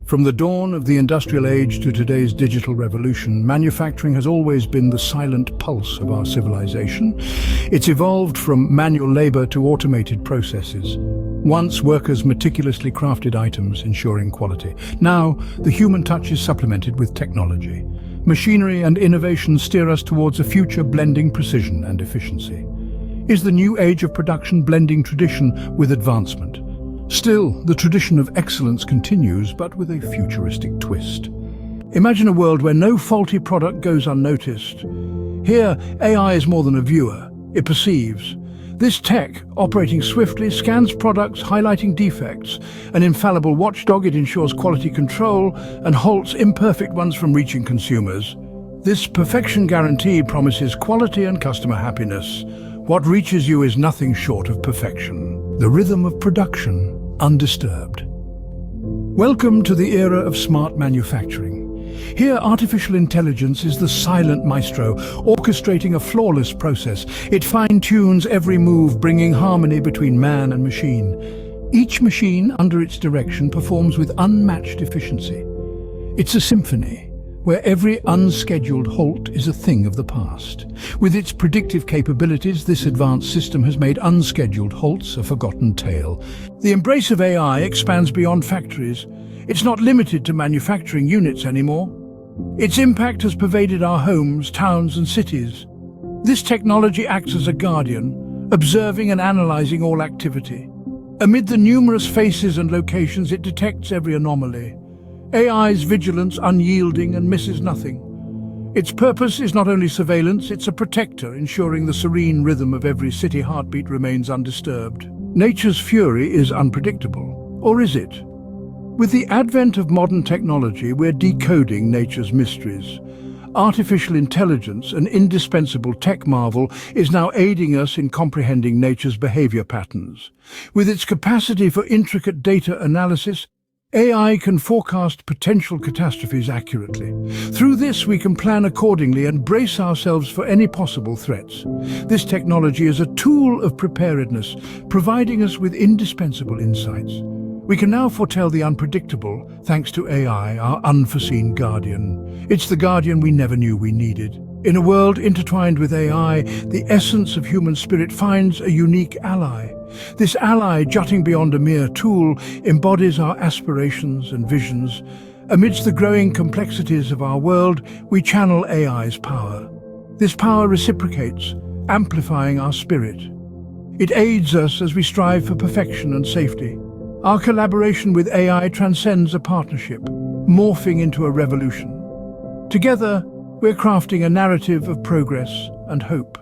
From the dawn of the industrial age to today's digital revolution, manufacturing has always been the silent pulse of our civilization. It's evolved from manual labor to automated processes. Once, workers meticulously crafted items, ensuring quality. Now, the human touch is supplemented with technology. Machinery and innovation steer us towards a future blending precision and efficiency. Is the new age of production blending tradition with advancement? Still, the tradition of excellence continues, but with a futuristic twist. Imagine a world where no faulty product goes unnoticed. Here, AI is more than a viewer. It perceives. This tech, operating swiftly, scans products, highlighting defects. An infallible watchdog, it ensures quality control and halts imperfect ones from reaching consumers. This perfection guarantee promises quality and customer happiness. What reaches you is nothing short of perfection. The rhythm of production, undisturbed. Welcome to the era of smart manufacturing. Here, artificial intelligence is the silent maestro, orchestrating a flawless process. It fine-tunes every move, bringing harmony between man and machine. Each machine, under its direction, performs with unmatched efficiency. It's a symphony, where every unscheduled halt is a thing of the past. With its predictive capabilities, this advanced system has made unscheduled halts a forgotten tale. The embrace of AI expands beyond factories. It's not limited to manufacturing units anymore. Its impact has pervaded our homes, towns, and cities. This technology acts as a guardian, observing and analyzing all activity. Amid the numerous faces and locations, it detects every anomaly. AI's vigilance unyielding and misses nothing. Its purpose is not only surveillance, it's a protector, ensuring the serene rhythm of every city heartbeat remains undisturbed. Nature's fury is unpredictable, or is it? With the advent of modern technology, we're decoding nature's mysteries. Artificial intelligence, an indispensable tech marvel, is now aiding us in comprehending nature's behavior patterns. With its capacity for intricate data analysis, AI can forecast potential catastrophes accurately. Through this, we can plan accordingly and brace ourselves for any possible threats. This technology is a tool of preparedness, providing us with indispensable insights. We can now foretell the unpredictable, thanks to AI, our unforeseen guardian. It's the guardian we never knew we needed. In a world intertwined with AI, the essence of human spirit finds a unique ally. This ally, jutting beyond a mere tool, embodies our aspirations and visions. Amidst the growing complexities of our world, we channel AI's power. This power reciprocates, amplifying our spirit. It aids us as we strive for perfection and safety. Our collaboration with AI transcends a partnership, morphing into a revolution. Together, we're crafting a narrative of progress and hope.